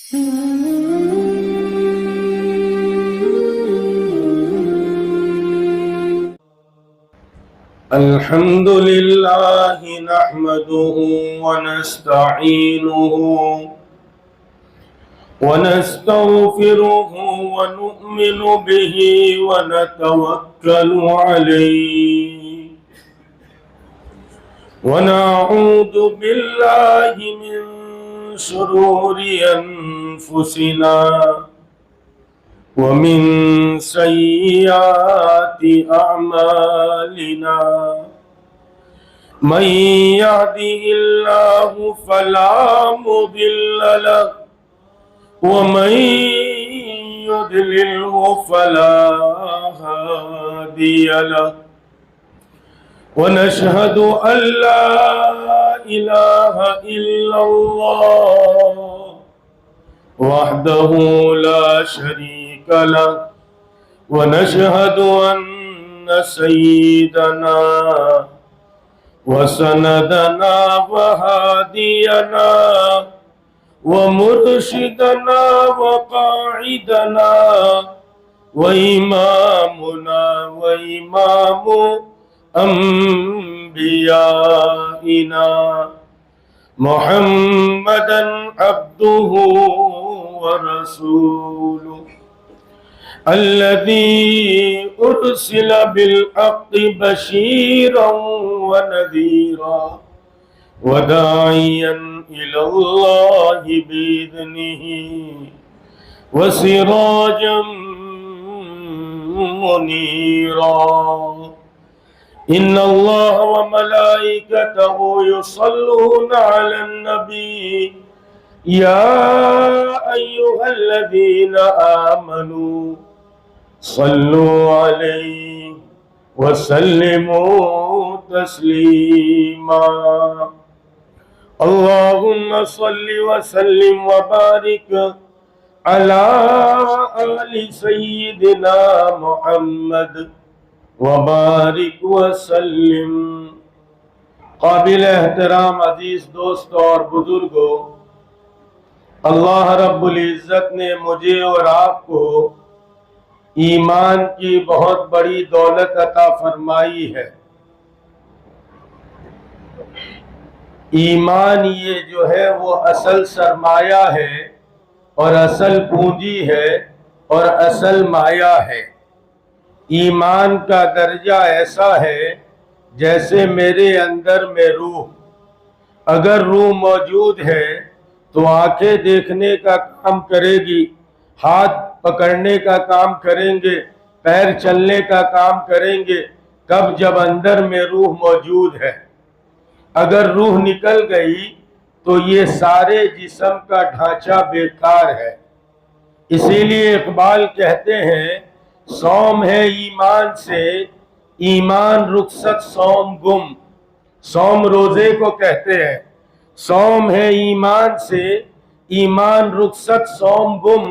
الحمد لله نحمده ونستعينه ونستغفره ونؤمن به ونتوكل عليه ونعوذ بالله من شرور أنفسنا ومن سيئات أعمالنا من يهده الله فلا مضل له ومن يضلله فلا هادي له ونشهد أن لا إله إلا الله وحده لا شريك له ونشهد أن سيدنا وسندنا وهادينا ومرشدنا وقاعدنا وإمامنا وإمام أنبيائنا محمدا عبده ورسوله الذي أرسل بالحق بشيرا ونذيرا وداعيا إلى الله بإذنه وسراجا منيرا إن الله وملائكته يصلون على النبي يا أيها الذين آمنوا صلوا عليه وسلموا تسليما اللهم صل وسلم وبارك على آل سيدنا محمد وبارک وسلم۔ قابل احترام عزیز دوستوں اور بزرگوں، اللہ رب العزت نے مجھے اور آپ کو ایمان کی بہت بڑی دولت عطا فرمائی ہے۔ ایمان یہ جو ہے وہ اصل سرمایہ ہے اور اصل پونجی ہے اور اصل مایہ ہے۔ ایمان کا درجہ ایسا ہے جیسے میرے اندر میں روح، اگر روح موجود ہے تو آنکھیں دیکھنے کا کام کرے گی، ہاتھ پکڑنے کا کام کریں گے، پیر چلنے کا کام کریں گے، کب جب اندر میں روح موجود ہے۔ اگر روح نکل گئی تو یہ سارے جسم کا ڈھانچہ بیکار ہے۔ اسی لیے اقبال کہتے ہیں، صوم ہے ایمان سے ایمان رخصت صوم گم۔ صوم روزے کو کہتے ہیں، صوم ہے ایمان سے ایمان رخصت صوم گم،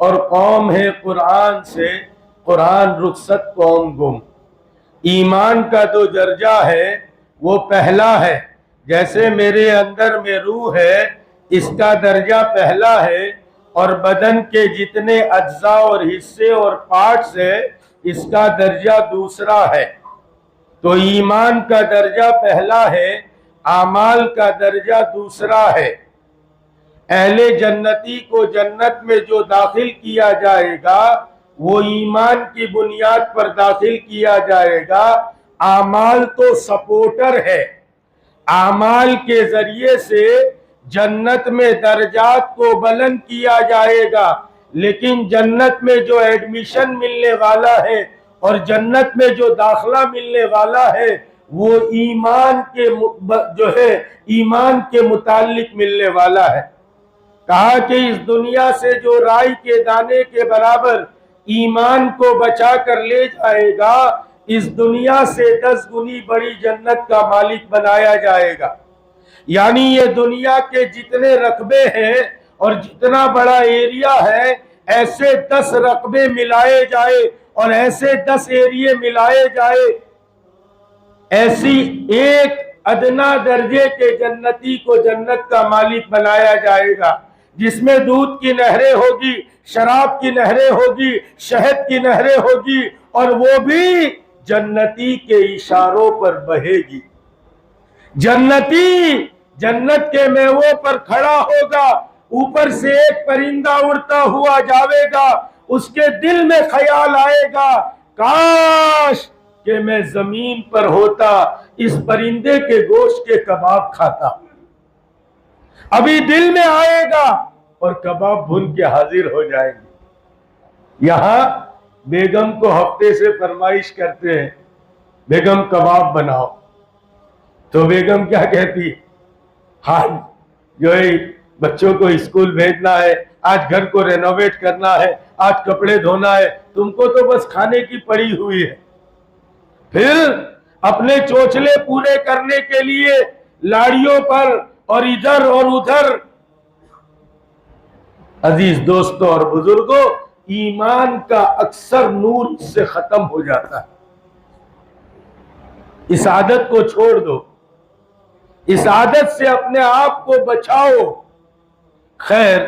اور قوم ہے قرآن سے قرآن رخصت قوم گم۔ ایمان کا جو درجہ ہے وہ پہلا ہے، جیسے میرے اندر میں روح ہے، اس کا درجہ پہلا ہے، اور بدن کے جتنے اجزاء اور حصے اور پارٹس ہے اس کا درجہ دوسرا ہے۔ تو ایمان کا درجہ پہلا ہے، اعمال کا درجہ دوسرا ہے۔ اہل جنتی کو جنت میں جو داخل کیا جائے گا وہ ایمان کی بنیاد پر داخل کیا جائے گا۔ اعمال تو سپورٹر ہے، اعمال کے ذریعے سے جنت میں درجات کو بلند کیا جائے گا، لیکن جنت میں جو ایڈمیشن ملنے والا ہے اور جنت میں جو داخلہ ملنے والا ہے وہ ایمان کے متعلق ملنے والا ہے۔ کہا کہ اس دنیا سے جو رائی کے دانے کے برابر ایمان کو بچا کر لے جائے گا، اس دنیا سے 10 گنی بڑی جنت کا مالک بنایا جائے گا۔ یعنی یہ دنیا کے جتنے رقبے ہیں اور جتنا بڑا ایریا ہے، ایسے 10 رقبے ملائے جائے اور ایسے 10 ایریے ملائے جائے، ایسی ایک ادنا درجے کے جنتی کو جنت کا مالک بنایا جائے گا۔ جس میں دودھ کی نہریں ہوگی، شراب کی نہریں ہوگی، شہد کی نہریں ہوگی، اور وہ بھی جنتی کے اشاروں پر بہے گی۔ جنتی جنت کے میووں پر کھڑا ہوگا، اوپر سے ایک پرندہ اڑتا ہوا جاوے گا، اس کے دل میں خیال آئے گا کاش کہ میں زمین پر ہوتا، اس پرندے کے گوشت کے کباب کھاتا۔ ابھی دل میں آئے گا اور کباب بھن کے حاضر ہو جائیں گے۔ یہاں بیگم کو ہفتے سے فرمائش کرتے ہیں، بیگم کباب بناؤ، تو بیگم کیا کہتی؟ ہاں جو ہے بچوں کو اسکول بھیجنا ہے، آج گھر کو رینوویٹ کرنا ہے، آج کپڑے دھونا ہے، تم کو تو بس کھانے کی پڑی ہوئی ہے۔ پھر اپنے چوچلے پورے کرنے کے لیے لاڑیوں پر اور ادھر اور ادھر۔ عزیز دوستوں اور بزرگوں، ایمان کا اکثر نور اس سے ختم ہو جاتا ہے۔ اس عادت کو چھوڑ دو، اس عادت سے اپنے آپ کو بچاؤ۔ خیر،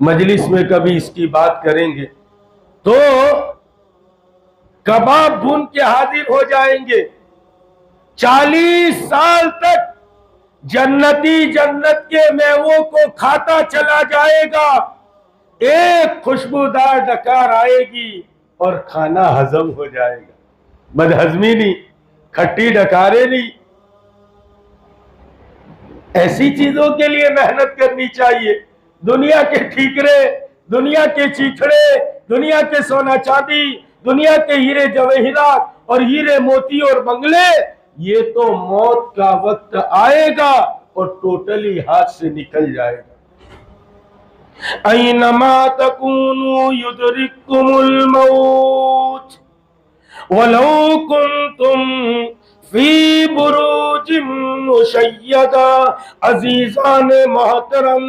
مجلس میں کبھی اس کی بات کریں گے۔ تو کباب بھون کے حاضر ہو جائیں گے۔ 40 سال تک جنتی جنت کے میووں کو کھاتا چلا جائے گا، ایک خوشبودار ڈکار آئے گی اور کھانا ہضم ہو جائے گا۔ بدہضمی نہیں، کھٹی ڈکاریں نہیں۔ ایسی چیزوں کے لیے محنت کرنی چاہیے۔ دنیا کے ٹھیکرے، دنیا کے چیچڑے، دنیا کے سونا چاندی، دنیا کے ہیرے جواہرات اور ہیرے موتی اور بنگلے، یہ تو موت کا وقت آئے گا اور ٹوٹلی ہاتھ سے نکل جائے گا۔ اینما تکونوا یدرککم الموت ولو کنتم فی بروج مشیدہ۔ عزیزان محترم،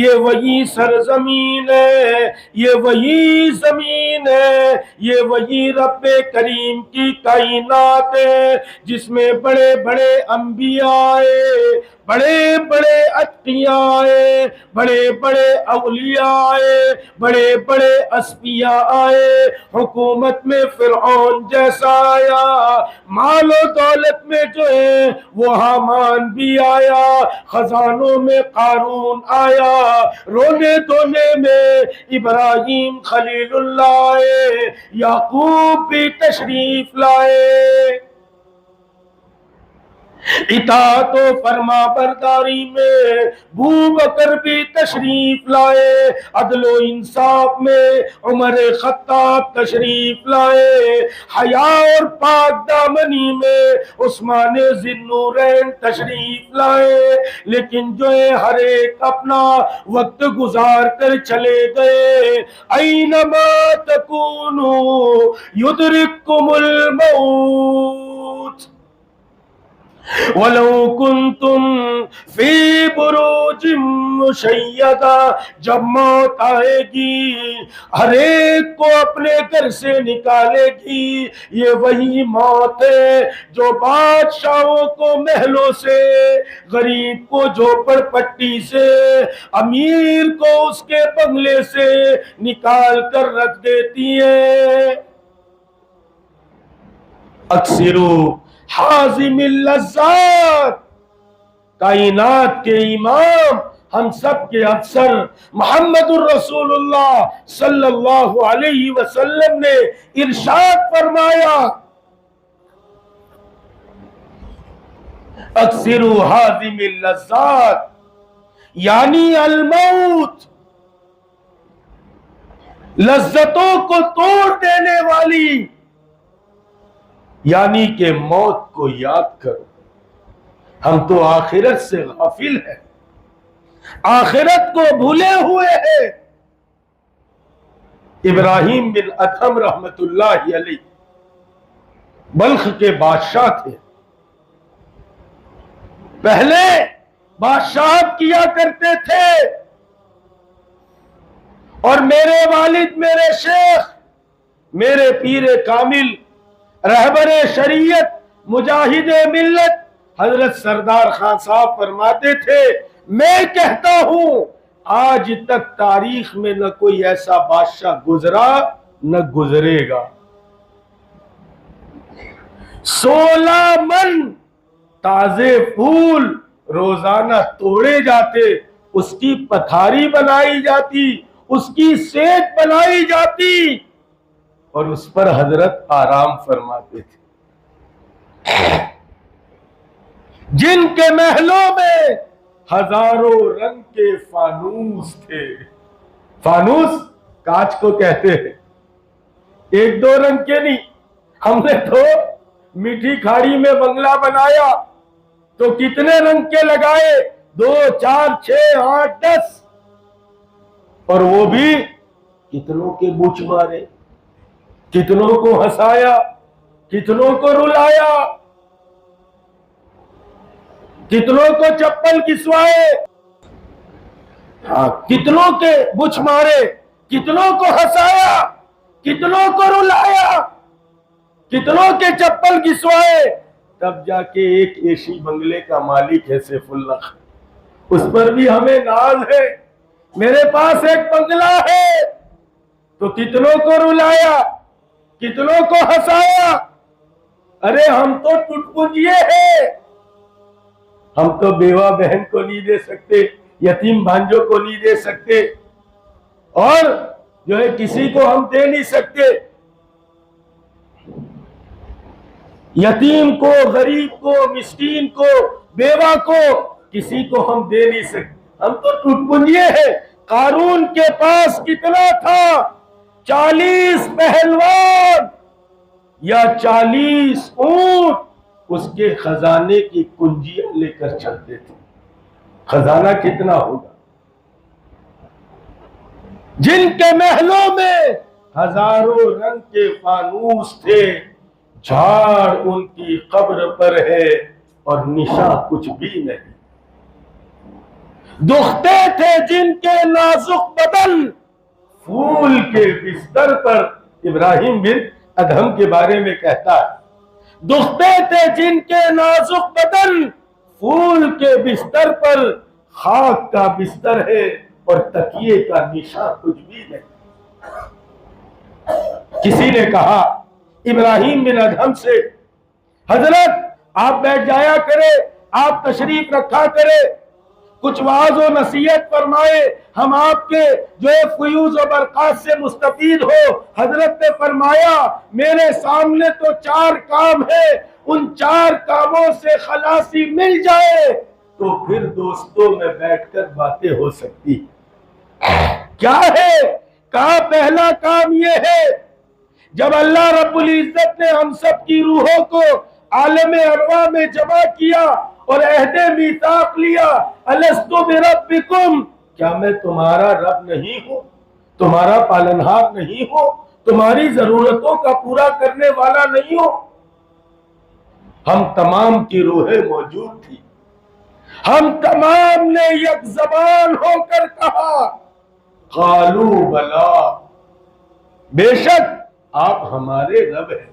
یہ وہی سرزمین ہے، یہ وہی زمین ہے، یہ وہی رب کریم کی کائنات ہے جس میں بڑے بڑے انبیاء آئے، بڑے بڑے اتقیاء آئے، بڑے بڑے اولیاء آئے، بڑے بڑے اسفیاء آئے، حکومت میں فرعون جیسا آیا، مال و دولت میں جو ہے وہ حامان بھی آیا، خزانوں میں قارون آیا، رونے دھونے میں ابراہیم خلیل اللہ آئے، یعقوب بھی تشریف لائے، اطاعت و فرما برداری میں ابوبکر بھی تشریف لائے، عدل و انصاف میں عمر خطاب تشریف لائے، حیا اور پاک دامنی میں عثمان ذی النورین تشریف لائے، لیکن جو ہے ہر ایک اپنا وقت گزار کر چلے گئے۔ اینما تکونوا یدرککم الموت وَلَوْ كُنْتُمْ فِي بُرُوجٍ مُشَيَّدَةٍ۔ جب موت آئے گی، ہر ایک کو اپنے گھر سے نکالے گی۔ یہ وہی موت ہے جو بادشاہوں کو محلوں سے، غریب کو جھوپڑ پٹی سے، امیر کو اس کے بنگلے سے نکال کر رکھ دیتی ہے۔ اکثروا حازم اللذات، کائنات کے امام، ہم سب کے افسر محمد الرسول اللہ صلی اللہ علیہ وسلم نے ارشاد فرمایا، اکثروا حازم اللذات، یعنی الموت، لذتوں کو توڑ دینے والی، یعنی کہ موت کو یاد کرو۔ ہم تو آخرت سے غافل ہیں، آخرت کو بھولے ہوئے ہیں۔ ابراہیم بن ادہم رحمت اللہ علیہ بلخ کے بادشاہ تھے، پہلے بادشاہت کیا کرتے تھے، اور میرے والد، میرے شیخ، میرے پیر کامل، رہبر شریعت، مجاہد ملت حضرت سردار خان صاحب فرماتے تھے، میں کہتا ہوں آج تک تاریخ میں نہ کوئی ایسا بادشاہ گزرا نہ گزرے گا۔ 16 من تازے پھول روزانہ توڑے جاتے، اس کی پتھاری بنائی جاتی، اس کی سیک بنائی جاتی، اور اس پر حضرت آرام فرماتے تھے۔ جن کے محلوں میں ہزاروں رنگ کے فانوس تھے، فانوس کانچ کو کہتے ہیں، ایک دو رنگ کے نہیں۔ ہم نے تو میٹھی کھاڑی میں بنگلہ بنایا تو کتنے رنگ کے لگائے، 2 4 6 8 10، اور وہ بھی کتنوں کے بوچھ مارے، کتنوں کو ہنسایا، کتنوں کو رلایا، کتنوں کو چپل کسوائے، کتنوں کے بچھ مارے، کتنوں کو ہنسایا، کتنوں کو رلایا، کتنوں کے چپل کسوائے، تب جا کے ایک ایشی بنگلے کا مالک ہے سیف اللہ، اس پر بھی ہمیں ناز ہے۔ میرے پاس ایک بنگلہ ہے تو کتنوں کو رلایا، کتنوں کو ہنسایا۔ ارے ہم تو ٹٹپنجیے ہیں، ہم تو بیوہ بہن کو نہیں دے سکتے، یتیم بھانجوں کو نہیں دے سکتے، اور جو ہے کسی کو ہم دے نہیں سکتے، یتیم کو، غریب کو، مسکین کو، بیوہ کو، کسی کو ہم دے نہیں سکتے، ہم تو ٹوٹ ہیں۔ قارون کے پاس کتنا تھا؟ 40 پہلوان یا 40 اونٹ اس کے خزانے کی کنجیاں لے کر چلتے تھے۔ خزانہ کتنا ہوگا؟ جن کے محلوں میں ہزاروں رنگ کے فانوس تھے، جھاڑ ان کی قبر پر ہے اور نشاں کچھ بھی نہیں۔ دکھتے تھے جن کے نازک بدن پھول کے بستر پر، ابراہیم بن ادہم کے بارے میں کہتا ہے، دکھتے تھے جن کے نازک بدن پھول کے بستر پر، خاک کا بستر ہے اور تکیے کا نشاں کچھ بھی نہیں۔ کسی نے کہا ابراہیم بن ادہم سے، حضرت آپ بیٹھ جایا کرے، آپ تشریف رکھا کرے، کچھ وعظ و نصیحت فرمائے، ہم آپ کے جو ہے فیوز و برکات سے مستفید ہو۔ حضرت نے فرمایا میرے سامنے تو 4 کام ہے، ان 4 کاموں سے خلاصی مل جائے تو پھر دوستوں میں بیٹھ کر باتیں ہو سکتی۔ کیا ہے؟ کہا پہلا کام یہ ہے، جب اللہ رب العزت نے ہم سب کی روحوں کو عالم ارواح میں جمع کیا اور عہد میثاق لیا، الست بربکم، کیا میں تمہارا رب نہیں ہوں، تمہارا پالنہار نہیں ہوں، تمہاری ضرورتوں کا پورا کرنے والا نہیں ہوں؟ ہم تمام کی روحیں موجود تھی، ہم تمام نے یک زبان ہو کر کہا قالو بلا، بے شک آپ ہمارے رب ہیں،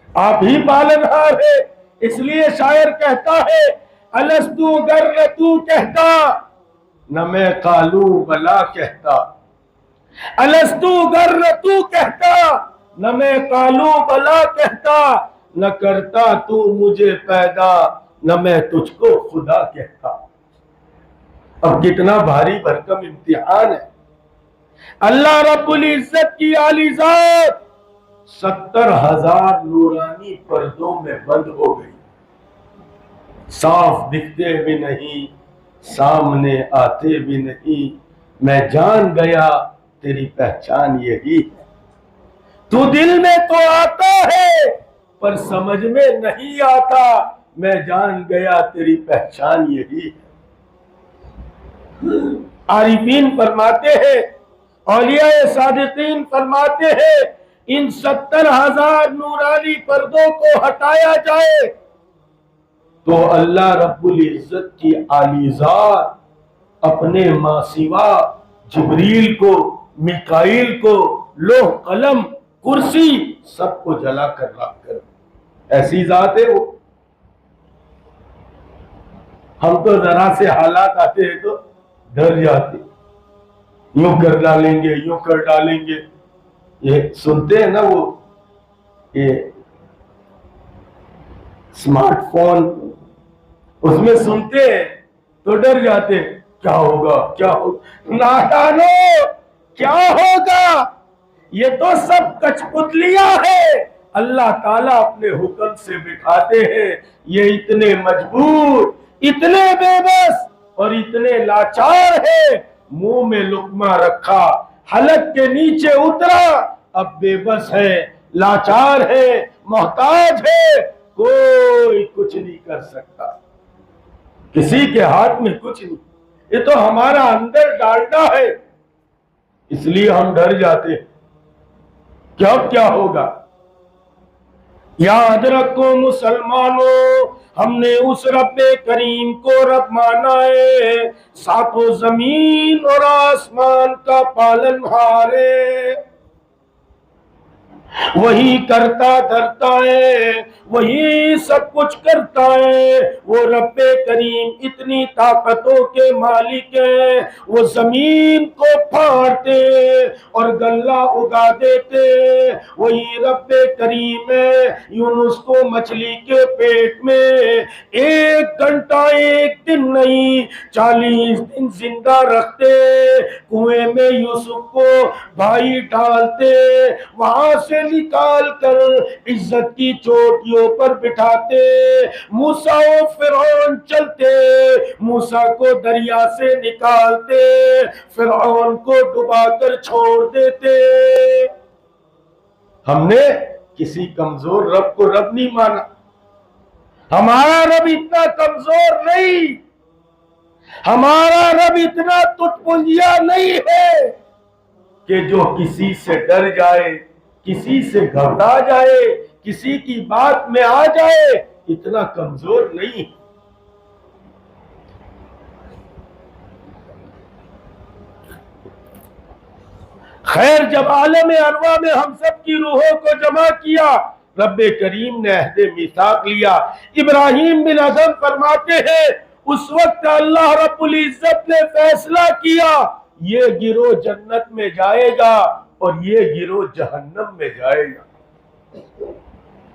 آپ ہی پالنہار ہیں۔ اس لیے شاعر کہتا ہے الستو گر تو کہتا نہ میں قالو بلا کہتا، الستو گر تو کہتا نہ میں قالو بلا کہتا، نہ کرتا تو مجھے پیدا نہ میں تجھ کو خدا کہتا۔ اب کتنا بھاری بھرکم امتحان ہے۔ اللہ رب العزت کی عالی ذات 70,000 نورانی پردوں میں بند ہو گئی، صاف دکھتے بھی نہیں، سامنے آتے بھی نہیں، میں جان گیا تیری پہچان یہی ہے، تو دل میں تو آتا ہے پر سمجھ میں نہیں آتا، میں جان گیا تیری پہچان یہی ہے۔ عارفین فرماتے ہیں، اولیاء صادقین فرماتے ہیں، ان 70,000 نورانی پردوں کو ہٹایا جائے تو اللہ رب العزت کی عالی ذات اپنے ماں سوا جبریل کو، میکائیل کو، لوح قلم، کرسی سب کو جلا کر رکھ کر، ایسی ذات ہے وہ۔ ہم تو ذرا سے حالات آتے ہیں تو ڈر جاتے، یوں کر ڈالیں گے، یوں کر ڈالیں گے. یہ سنتے ہیں نا وہ یہ اسمارٹ فون، اس میں سنتے ہیں تو ڈر جاتے، کیا ہوگا کیا ہوگا. نادانو، کیا ہوگا؟ یہ تو سب کچھ پتلیاں ہے. اللہ تعالیٰ اپنے حکم سے بٹھاتے ہیں. یہ اتنے مجبور، اتنے بے بس اور اتنے لاچار ہے. منہ میں لقمہ رکھا، حلق کے نیچے اترا، اب بے بس ہے، لاچار ہے، محتاج ہے. کوئی کچھ نہیں کر سکتا، کسی کے ہاتھ میں کچھ نہیں. یہ تو ہمارا اندر ڈالنا ہے، اس لیے ہم ڈر جاتے ہیں کہ اب کیا ہوگا. یاد رکھو مسلمانوں، ہم نے اس رب کریم کو رب مانا ہے، ساتوں زمین اور آسمان کا پالنہار ہے. وہی کرتا دھرتا ہے، وہی سب کچھ کرتا ہے. وہ رب کریم اتنی طاقتوں کے مالک ہے. وہ زمین کو پھاڑتے اور غلہ اگا دیتے. وہی رب کریم ہے، یونس کو مچھلی کے پیٹ میں 1 گھنٹہ 1 دن نہیں 40 دن زندہ رکھتے. کنویں میں یوسف کو بھائی ڈالتے، وہاں سے نکال کر عزت کی چوٹیوں پر بٹھاتے. موسیٰ و فرعون چلتے، موسیٰ کو دریا سے نکالتے، فرعون کو ڈبا کر چھوڑ دیتے. ہم نے کسی کمزور رب کو رب نہیں مانا. ہمارا رب اتنا کمزور نہیں، ہمارا رب اتنا ٹٹ پنجیا نہیں ہے کہ جو کسی سے ڈر جائے، کسی سے گھبرا جائے، کسی کی بات میں آ جائے. اتنا کمزور نہیں. خیر، جب عالم ارواح میں ہم سب کی روحوں کو جمع کیا، رب کریم نے عہد میثاق لیا. ابراہیم بن ادھم فرماتے ہیں اس وقت اللہ رب العزت نے فیصلہ کیا یہ گروہ جنت میں جائے گا اور یہ گروہ جہنم میں جائے گا.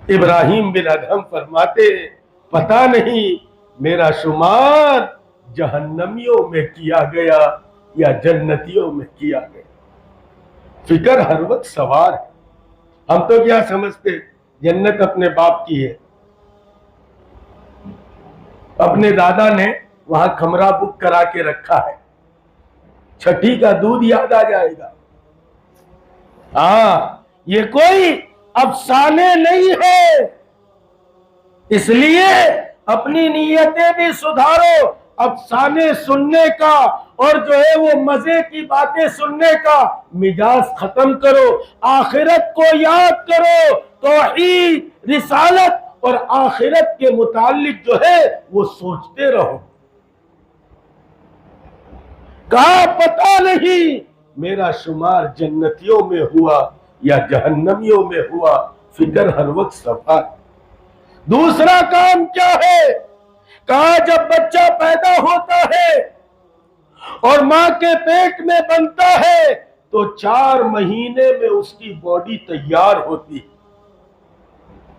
ابراہیم بن ادھم فرماتے پتہ نہیں میرا شمار جہنمیوں میں کیا گیا یا جنتیوں میں کیا گیا. فکر ہر وقت سوار ہے. ہم تو کیا سمجھتے جنت اپنے باپ کی ہے، اپنے دادا نے وہاں کمرہ بک کرا کے رکھا ہے، چھٹی کا دودھ یاد آ جائے گا. ہاں، یہ کوئی افسانے نہیں ہے. اس لیے اپنی نیتیں بھی سدھارو. افسانے سننے کا اور جو ہے وہ مزے کی باتیں سننے کا مزاج ختم کرو. آخرت کو یاد کرو. توحید، رسالت اور آخرت کے متعلق جو ہے وہ سوچتے رہو. کہا پتہ نہیں میرا شمار جنتیوں میں ہوا یا جہنمیوں میں ہوا. فکر ہر وقت صفا. دوسرا کام کیا ہے؟ کہا جب بچہ پیدا ہوتا ہے اور ماں کے پیٹ میں بنتا ہے تو 4 مہینے میں اس کی باڈی تیار ہوتی.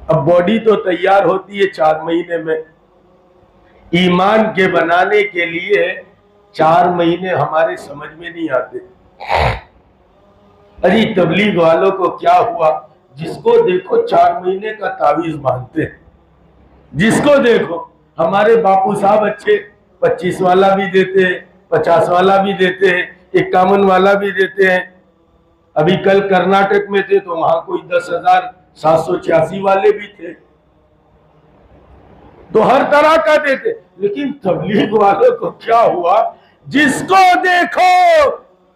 اب باڈی تو تیار ہوتی ہے 4 مہینے میں. ایمان کے بنانے کے لیے 4 مہینے ہمارے سمجھ میں نہیں آتے. ارے تبلیغ والوں کو کیا ہوا؟ جس کو دیکھو 4 مہینے کا تعویذ باندھتے ہیں. جس کو دیکھو. ہمارے باپو صاحب اچھے 25 والا بھی دیتے ہیں، 50 والا بھی دیتے ہیں، 51 والا بھی دیتے ہیں. ابھی کل کرناٹک میں تھے تو وہاں کوئی 10,786 والے بھی تھے. تو ہر طرح کا دیتے. لیکن تبلیغ والوں کو کیا ہوا؟ جس کو دیکھو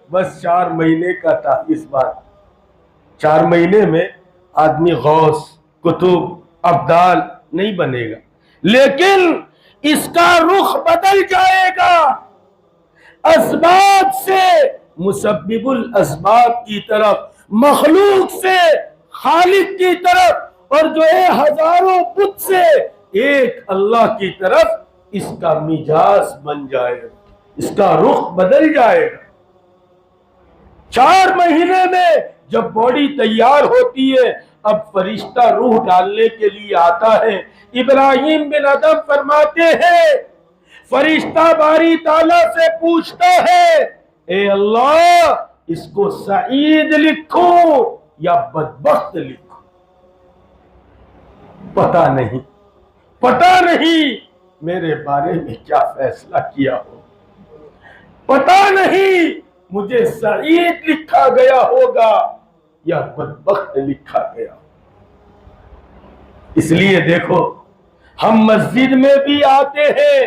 بس 4 مہینے کا تعویذ باندھ. 4 مہینے میں آدمی غوث، قطب، ابدال نہیں بنے گا، لیکن اس کا رخ بدل جائے گا. اسباب سے مسبب الاسباب کی طرف، مخلوق سے خالق کی طرف، اور جو ہے ہزاروں بت سے ایک اللہ کی طرف. اس کا مزاج بن جائے گا، اس کا رخ بدل جائے گا. 4 مہینے میں جب باڈی تیار ہوتی ہے، اب فرشتہ روح ڈالنے کے لیے آتا ہے۔ ابراہیم بن ادم فرماتے ہیں فرشتہ باری تعالیٰ سے پوچھتا ہے اے اللہ اس کو سعید لکھوں یا بدبخت لکھوں؟ پتہ نہیں میرے بارے میں کیا فیصلہ کیا ہو، پتہ نہیں مجھے سعید لکھا گیا ہوگا یا بدبخت لکھا گیا۔ اس لیے دیکھو ہم مسجد میں بھی آتے ہیں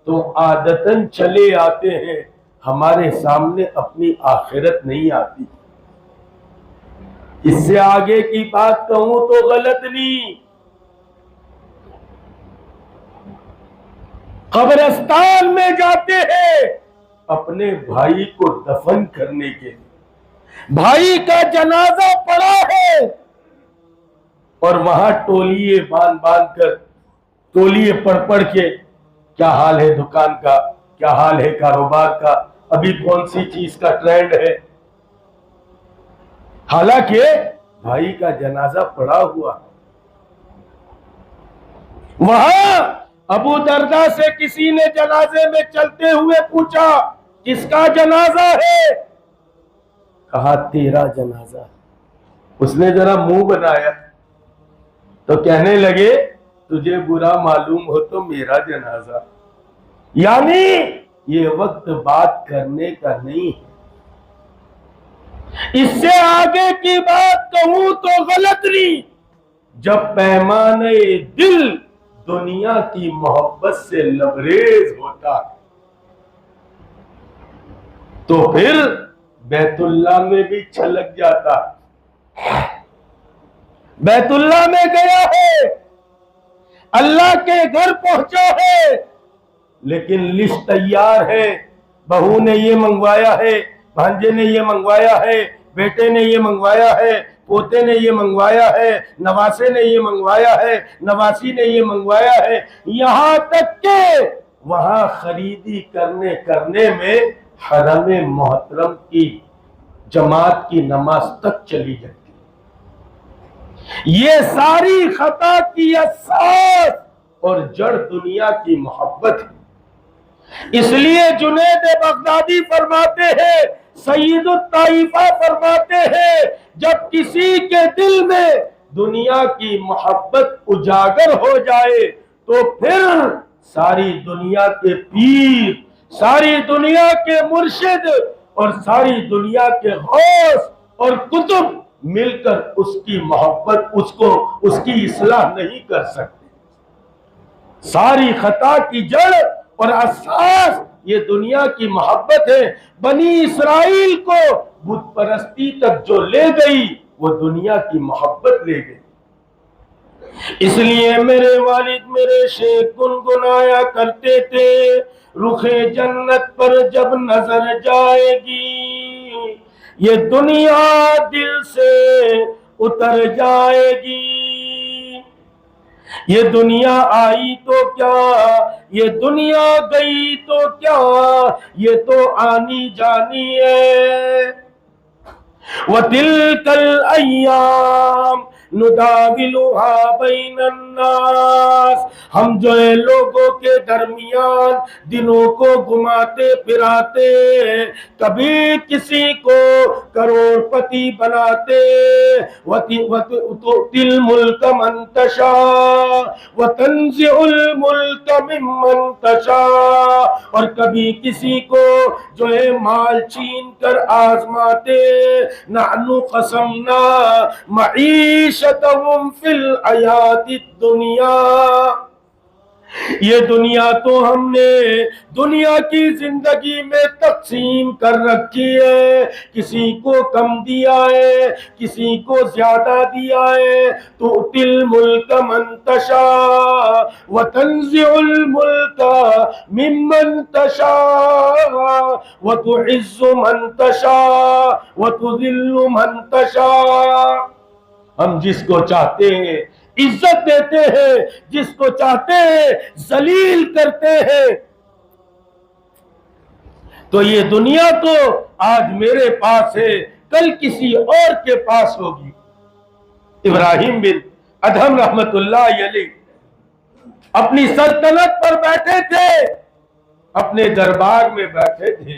تو عادتاً چلے آتے ہیں، ہمارے سامنے اپنی آخرت نہیں آتی۔ اس سے آگے کی بات کہوں تو غلط نہیں، قبرستان میں جاتے ہیں اپنے بھائی کو دفن کرنے کے لیے، بھائی کا جنازہ پڑا ہے اور وہاں ٹولیے باندھ کر، ٹولیے پڑھ کے کیا حال ہے دکان کا، کیا حال ہے کاروبار کا، ابھی کون سی چیز کا ٹرینڈ ہے، حالانکہ بھائی کا جنازہ پڑا ہوا۔ وہاں ابو درداء سے کسی نے جنازے میں چلتے ہوئے پوچھا کس کا جنازہ ہے؟ کہا تیرا جنازہ۔ اس نے ذرا منہ بنایا تو کہنے لگے تجھے برا معلوم ہو تو میرا جنازہ۔ یعنی یہ وقت بات کرنے کا نہیں ہے۔ اس سے آگے کی بات کہوں تو غلط نہیں، جب پیمانے دل دنیا کی محبت سے لبریز ہوتا تو پھر بیت اللہ میں بھی چھلک جاتا۔ بیت اللہ میں گیا ہے، اللہ کے گھر پہنچا ہے، لیکن لسٹ تیار ہے، بہو نے یہ منگوایا ہے، بھانجے نے یہ منگوایا ہے، بیٹے نے یہ منگوایا ہے، پوتے نے یہ منگوایا ہے، نواسے نے یہ منگوایا ہے، نواسی نے یہ منگوایا ہے، یہاں تک کہ وہاں خریدی کرنے میں حرم محترم کی جماعت کی نماز تک چلی جاتی۔ یہ ساری خطا کی اساس اور جڑ دنیا کی محبت ہے۔ اس لیے جنید بغدادی فرماتے ہیں، سید الطائفہ فرماتے ہیں، جب کسی کے دل میں دنیا کی محبت اجاگر ہو جائے تو پھر ساری دنیا کے پیر، ساری دنیا کے مرشد اور ساری دنیا کے غوث اور کتب مل کر اس کی محبت، اس کی اصلاح نہیں کر سکتے۔ ساری خطا کی جڑ اور اساس یہ دنیا کی محبت ہے۔ بنی اسرائیل کو بت پرستی تک جو لے گئی وہ دنیا کی محبت لے گئی۔ اس لیے میرے والد میرے شیخ گنگنایا کرتے تھے، رخ جنت پر جب نظر جائے گی یہ دنیا دل سے اتر جائے گی، یہ دنیا آئی تو کیا، یہ دنیا گئی تو کیا، یہ تو آنی جانی ہے۔ وَتِلْكَ الْأَيَّامُ نُدَاوِلُهَا بَيْنَ النَّاسِ، ہم جو ہے لوگوں کے درمیان دنوں کو گھماتے پھراتے، کبھی کسی کو کروڑ پتی بناتے، وَتُؤْتِي الْمُلْكَ مَنْ تَشَاءُ وَتَنْزِعُ الْمُلْكَ مِمَّنْ تَشَاءُ، اور کبھی کسی کو جو ہے مال چھین کر آزماتے۔ نحن قسمنا معیشتهم فی الحیات الدنیا، یہ دنیا تو ہم نے دنیا کی زندگی میں تقسیم کر رکھی ہے، کسی کو کم دیا ہے، کسی کو زیادہ دیا ہے۔ تؤتی الملک من تشاء وتنزع الملک ممن تشاء وتعز من تشاء وتذل من تشاء، ہم جس کو چاہتے ہیں عزت دیتے ہیں، جس کو چاہتے ہیں ذلیل کرتے ہیں۔ تو یہ دنیا تو آج میرے پاس ہے، کل کسی اور کے پاس ہوگی۔ ابراہیم بن ادہم رحمت اللہ علیہ اپنی سلطنت پر بیٹھے تھے، اپنے دربار میں بیٹھے تھے،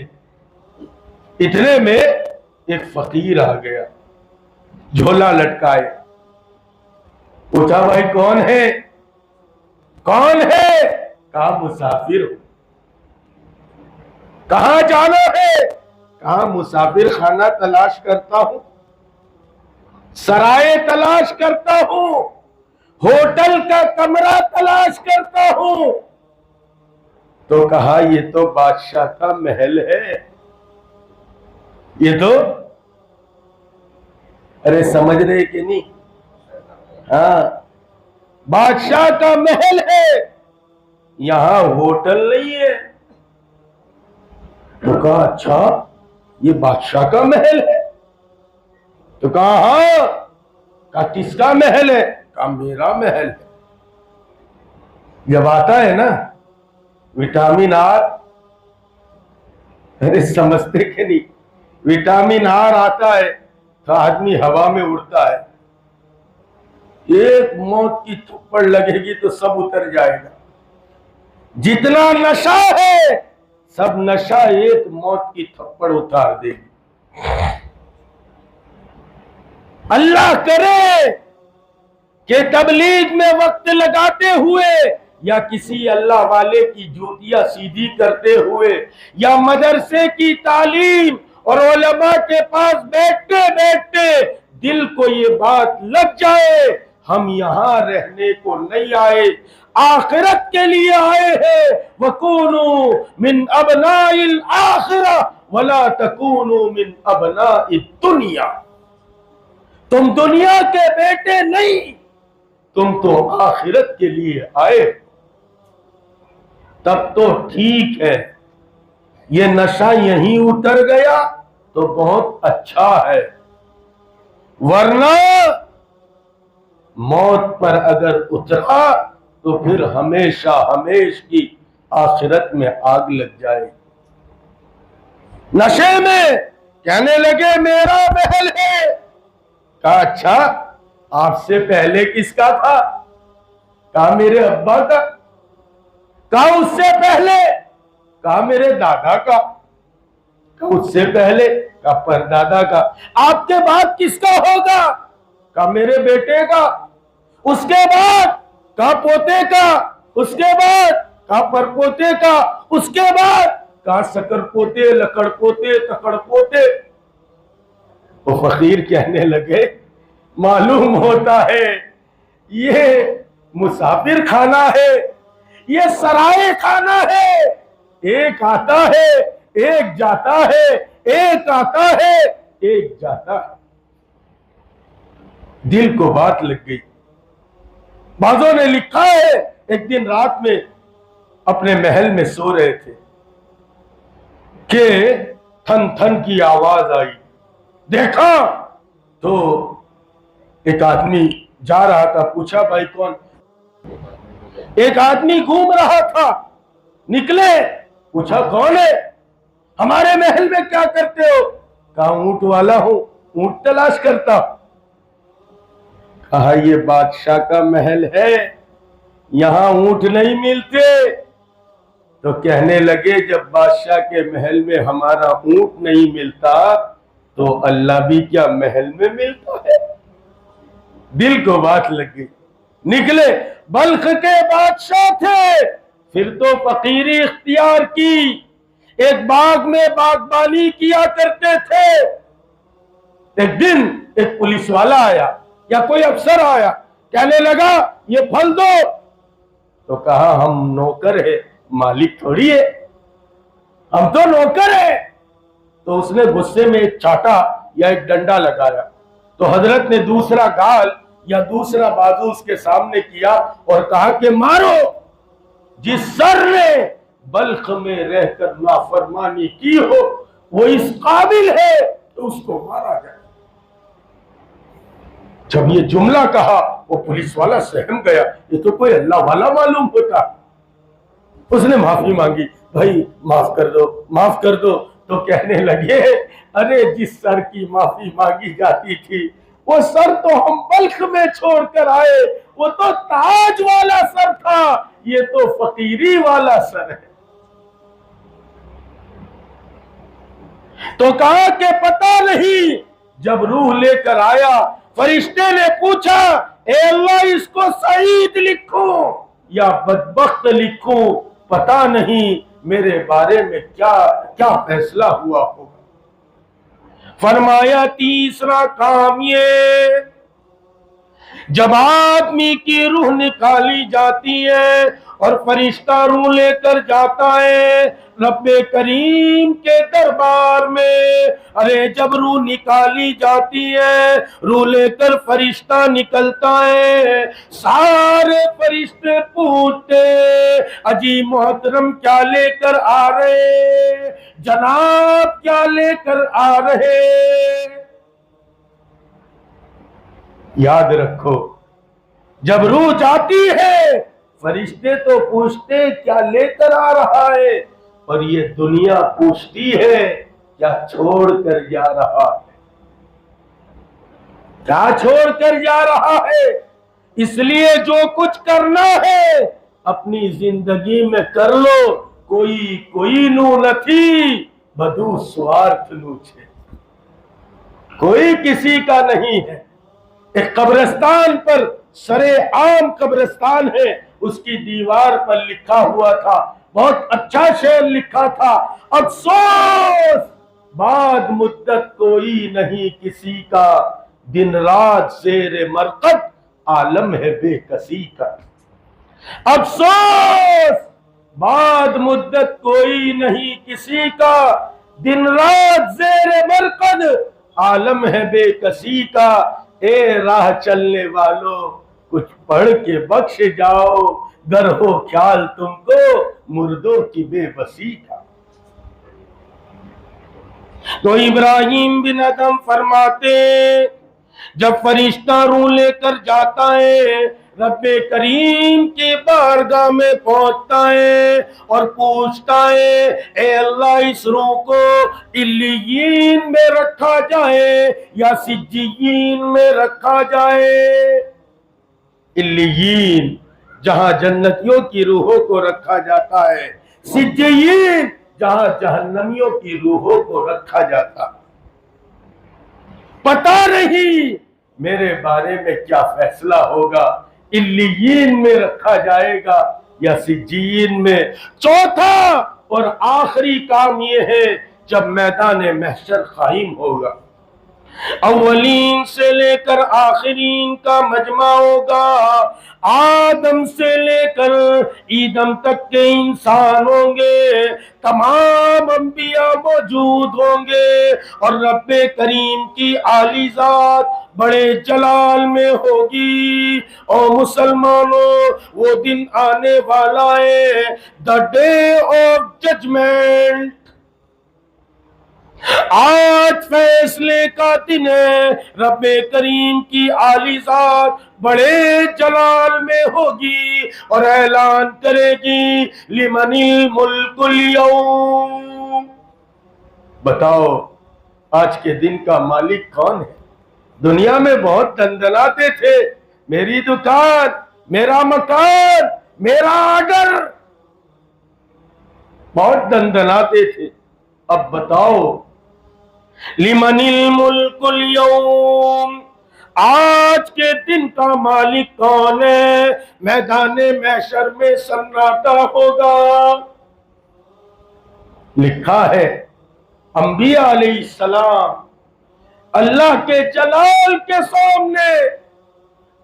اتنے میں ایک فقیر آ گیا، جھولا لٹکائے، پوچھا بھائی کون ہے؟ کون ہے؟ کہا مسافر ہو۔ کہاں جانا ہے؟ کہا مسافر خانہ تلاش کرتا ہوں، سرائے تلاش کرتا ہوں، ہوٹل کا کمرہ تلاش کرتا ہوں۔ تو کہا یہ تو بادشاہ کا محل ہے، یہ تو ارے سمجھ رہے کہ نہیں؟ ہاں، بادشاہ کا محل ہے، یہاں ہوٹل نہیں ہے۔ تو کہا اچھا یہ بادشاہ کا محل ہے؟ تو کہا ہاں۔ کہا کس کا محل ہے؟ کہا میرا محل ہے۔ جب آتا ہے نا وٹامن آر، ارے سمجھتے کہ نہیں، وٹامن آر آتا ہے تو آدمی ہوا میں اڑتا ہے، ایک موت کی تھپڑ لگے گی تو سب اتر جائے گا، جتنا نشہ ہے سب نشہ ایک موت کی تھپڑ اتار دے گی۔ اللہ کرے کہ تبلیغ میں وقت لگاتے ہوئے یا کسی اللہ والے کی جوتیاں سیدھی کرتے ہوئے یا مدرسے کی تعلیم اور علماء کے پاس بیٹھتے بیٹھتے دل کو یہ بات لگ جائے ہم یہاں رہنے کو نہیں آئے، آخرت کے لیے آئے ہیں۔ وَكُونُوا مِنْ أَبْنَاءِ الْآخِرَةِ وَلَا تَكُونُوا مِنْ أَبْنَاءِ الدُّنْيَا۔ تم دنیا کے بیٹے نہیں، تم تو آخرت کے لیے آئے۔ تب تو ٹھیک ہے، یہ نشہ یہیں اتر گیا تو بہت اچھا ہے، ورنہ موت پر اگر اترا تو پھر ہمیشہ ہمیش کی آخرت میں آگ لگ جائے۔ نشے میں کہنے لگے میرا محل ہے۔ کہا اچھا آپ سے پہلے کس کا تھا؟ کہا میرے ابا کا۔ کہا اس سے پہلے؟ کہا میرے دادا کا۔ کہا اس سے پہلے؟ کہا پردادا کا۔ آپ کے بعد کس کا ہوگا؟ کہا میرے بیٹے کا۔ اس کے بعد؟ کہا پوتے کا۔ اس کے بعد؟ کہا پرپوتے کا۔ اس کے بعد؟ کہا سکر پوتے، لکڑ پوتے، تکڑ پوتے۔ وہ فقیر کہنے لگے معلوم ہوتا ہے یہ مسافر خانہ ہے، یہ سرائے خانہ ہے، ایک آتا ہے ایک جاتا ہے، ایک آتا ہے ایک جاتا ہے۔ دل کو بات لگ گئی۔ بعضوں نے لکھا ہے ایک دن رات میں اپنے محل میں سو رہے تھے کہ تھن تھن کی آواز آئی، دیکھا تو ایک آدمی جا رہا تھا، پوچھا بھائی کون؟ ایک آدمی گھوم رہا تھا، نکلے، پوچھا کون ہے؟ ہمارے محل میں کیا کرتے ہو؟ کہا اونٹ والا ہوں، اونٹ تلاش کرتا۔ کہا یہ بادشاہ کا محل ہے، یہاں اونٹ نہیں ملتے۔ تو کہنے لگے جب بادشاہ کے محل میں ہمارا اونٹ نہیں ملتا تو اللہ بھی کیا محل میں ملتا ہے؟ دل کو بات لگ گئی، نکلے۔ بلخ کے بادشاہ تھے، پھر تو فقیری اختیار کی، ایک باغ میں باغبانی کیا کرتے تھے۔ ایک دن ایک پولیس والا آیا یا کوئی افسر آیا، کہنے لگا یہ پھل دو۔ تو کہا ہم نوکر ہے، مالک تھوڑی ہے، ہم تو نوکر ہیں۔ تو اس نے غصے میں ایک چاٹا یا ایک ڈنڈا لگایا، تو حضرت نے دوسرا گال یا دوسرا بازو اس کے سامنے کیا اور کہا کہ مارو، جس سر نے بلخ میں رہ کر نافرمانی کی ہو وہ اس قابل ہے کہ اس کو مارا جائے۔ جب یہ جملہ کہا وہ پولیس والا سہم گیا، یہ تو کوئی اللہ والا معلوم ہوتا۔ اس نے معافی مانگی، بھائی معاف کر دو معاف کر دو۔ تو کہنے لگے ارے جس سر کی معافی مانگی جاتی تھی وہ سر تو ہم بلخ میں چھوڑ کر آئے، وہ تو تاج والا سر تھا، یہ تو فقیری والا سر ہے۔ تو کہا کہ پتہ نہیں، جب روح لے کر آیا فرشتے نے پوچھا اے اللہ اس کو سعید لکھوں یا بدبخت لکھوں، پتہ نہیں میرے بارے میں کیا فیصلہ ہوا ہوگا۔ فرمایا تیسرا کام یہ، جب آدمی کی روح نکالی جاتی ہے اور فرشتہ روح لے کر جاتا ہے رب کریم کے دربار میں، ارے جب روح نکالی جاتی ہے، روح لے کر فرشتہ نکلتا ہے، سارے فرشتے پوچھتے اجی محترم کیا لے کر آ رہے، جناب کیا لے کر آ رہے۔ یاد رکھو جب روح جاتی ہے فرشتے تو پوچھتے کیا لے کر آ رہا ہے، اور یہ دنیا پوچھتی ہے کیا چھوڑ کر جا رہا ہے، کیا چھوڑ کر جا رہا ہے۔ اس لیے جو کچھ کرنا ہے اپنی زندگی میں کر لو، کوئی نو نتھی بدو سوارتھ نوچے، کوئی کسی کا نہیں ہے۔ ایک قبرستان پر، سرے عام قبرستان ہے، اس کی دیوار پر لکھا ہوا تھا، بہت اچھا شعر لکھا تھا، افسوس بعد مدت کوئی نہیں کسی کا، دن رات زیر مرقد عالم ہے بے کسی کا۔ افسوس بعد مدت کوئی نہیں کسی کا، دن رات زیر مرقد عالم ہے بے کسی کا۔ اے راہ چلنے والوں کچھ پڑھ کے بخش جاؤ، گر ہو خیال تم کو مردوں کی بے بسی کا۔ تو ابراہیم بن ادم فرماتے جب فرشتہ روح لے کر جاتا ہے رب کریم کی بارگاہ میں پہنچتا ہے اور پوچھتا ہے اے اللہ اس روح کو علیین میں رکھا جائے یا سجیین میں رکھا جائے۔ علیین جہاں جنتیوں کی روحوں کو رکھا جاتا ہے، سجیین جہاں جہنمیوں کی روحوں کو رکھا جاتا۔ پتہ نہیں میرے بارے میں کیا فیصلہ ہوگا، علیین میں رکھا جائے گا یا سجین میں۔ چوتھا اور آخری کام یہ ہے جب میدان محشر قائم ہوگا، اولین سے لے کر آخرین کا مجمع ہوگا، آدم سے لے کر ایدم تک کے انسان ہوں گے، تمام انبیاء موجود ہوں گے، اور رب کریم کی عالی ذات بڑے جلال میں ہوگی۔ اور مسلمانوں وہ دن آنے والا ہے، the day of judgment، آج فیصلے کا دن ہے۔ رب کریم کی عالی ذات بڑے جلال میں ہوگی اور اعلان کرے گی لمن الملک اليوم، بتاؤ آج کے دن کا مالک کون ہے؟ دنیا میں بہت دندناتے تھے، میری دکان، میرا مکان، میرا آرڈر، بہت دندناتے تھے۔ اب بتاؤ لمن الملک اليوم، آج کے دن کا مالک کون ہے؟ میدان محشر میں سناٹا ہوگا۔ لکھا ہے انبیاء علیہ السلام اللہ کے جلال کے سامنے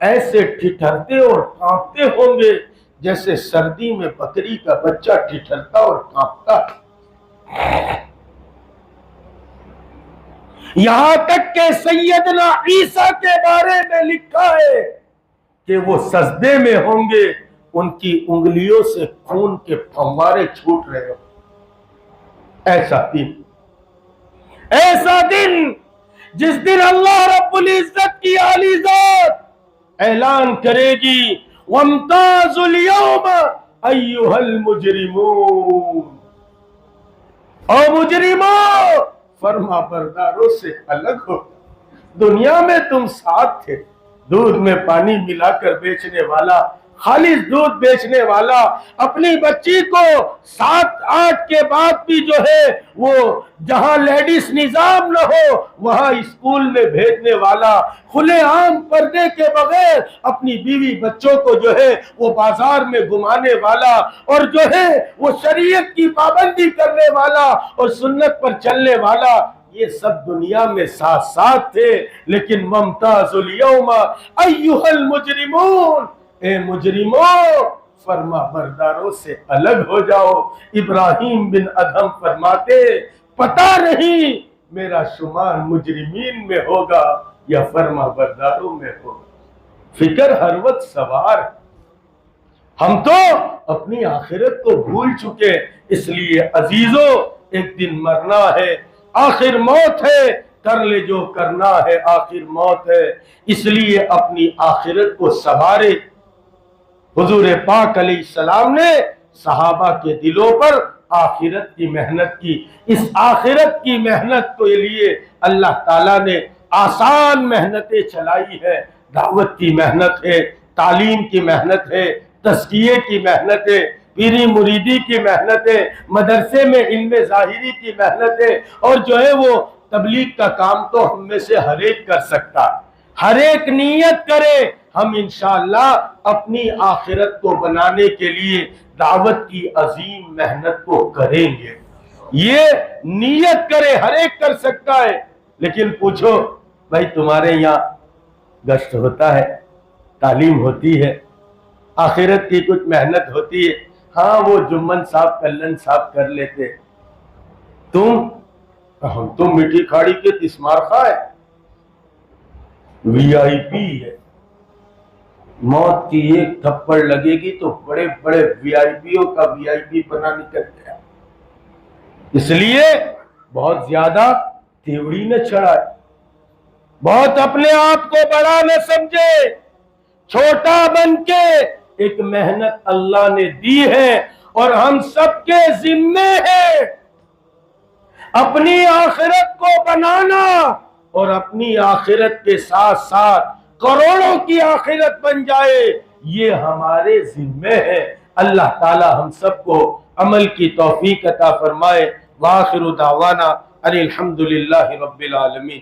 ایسے ٹھٹھرتے اور کانپتے ہوں گے جیسے سردی میں بکری کا بچہ ٹھٹھرتا اور کانپتا ہے۔ یہاں تک کہ سیدنا عیسیٰ کے بارے میں لکھا ہے کہ وہ سجدے میں ہوں گے، ان کی انگلیوں سے خون کے پھوارے چھوٹ رہے ہوں۔ ایسا دن جس دن اللہ رب العزت کی عالی ذات اعلان کرے گی وَامْتَازُوا الْيَوْمَ ایھا المجرمون، او مجرموں، فرما برداروں سے الگ ہو۔ دنیا میں تم ساتھ تھے، دودھ میں پانی ملا کر بیچنے والا، خالص دودھ بیچنے والا، اپنی بچی کو 7-8 کے بعد بھی جو ہے وہ جہاں لیڈیز نظام نہ ہو وہاں اسکول میں بھیجنے والا، کھلے عام پردے کے بغیر اپنی بیوی بچوں کو جو ہے وہ بازار میں گھمانے والا، اور جو ہے وہ شریعت کی پابندی کرنے والا اور سنت پر چلنے والا، یہ سب دنیا میں ساتھ ساتھ تھے۔ لیکن ممتاز الیوم ایھا المجرمون، اے مجرموں، فرما برداروں سے الگ ہو جاؤ۔ ابراہیم بن ادہم فرماتے پتہ نہیں میرا شمار مجرمین میں ہوگا یا فرما برداروں میں ہوگا۔ فکر ہر وقت سوار ہے۔ ہم تو اپنی آخرت کو بھول چکے، اس لیے عزیزو ایک دن مرنا ہے، آخر موت ہے، کر لے جو کرنا ہے، آخر موت ہے، اس لیے اپنی آخرت کو سنوارے۔ حضور پاک علیہ السلام نے صحابہ کے دلوں پر آخرت کی محنت کی، اس آخرت کی محنت کے لیے اللہ تعالیٰ نے آسان محنتیں چلائی ہے، دعوت کی محنت ہے، تعلیم کی محنت ہے، تزکیے کی محنت ہے، پیری مریدی کی محنت ہے، مدرسے میں علم ظاہری کی محنت ہے، اور جو ہے وہ تبلیغ کا کام تو ہم میں سے ہر ایک کر سکتا ہے۔ ہر ایک نیت کرے، ہم انشاءاللہ اپنی آخرت کو بنانے کے لیے دعوت کی عظیم محنت کو کریں گے۔ یہ نیت کرے، ہر ایک کر سکتا ہے۔ لیکن پوچھو بھائی تمہارے یہاں گشت ہوتا ہے، تعلیم ہوتی ہے، آخرت کی کچھ محنت ہوتی ہے؟ ہاں وہ جمن صاحب کلن صاحب کر لیتے، ہم تو میٹھی کھاڑی کے تسمار خواہ ہے، وی آئی پی ہے، موت کی ایک تھپڑ لگے گی تو بڑے بڑے وی آئی پیوں کا وی آئی پی بنا نکل گیا۔ اس لیے بہت زیادہ تیوڑی نہ چڑھائے، بہت اپنے آپ کو بڑا نہ سمجھے، چھوٹا بن کے ایک محنت اللہ نے دی ہے اور ہم سب کے ذمے ہے اپنی آخرت کو بنانا، اور اپنی آخرت کے ساتھ ساتھ کروڑوں کی آخرت بن جائے، یہ ہمارے ذمے ہے۔ اللہ تعالی ہم سب کو عمل کی توفیق عطا فرمائے۔ وآخر دعوانا ان الحمدللہ رب العالمین۔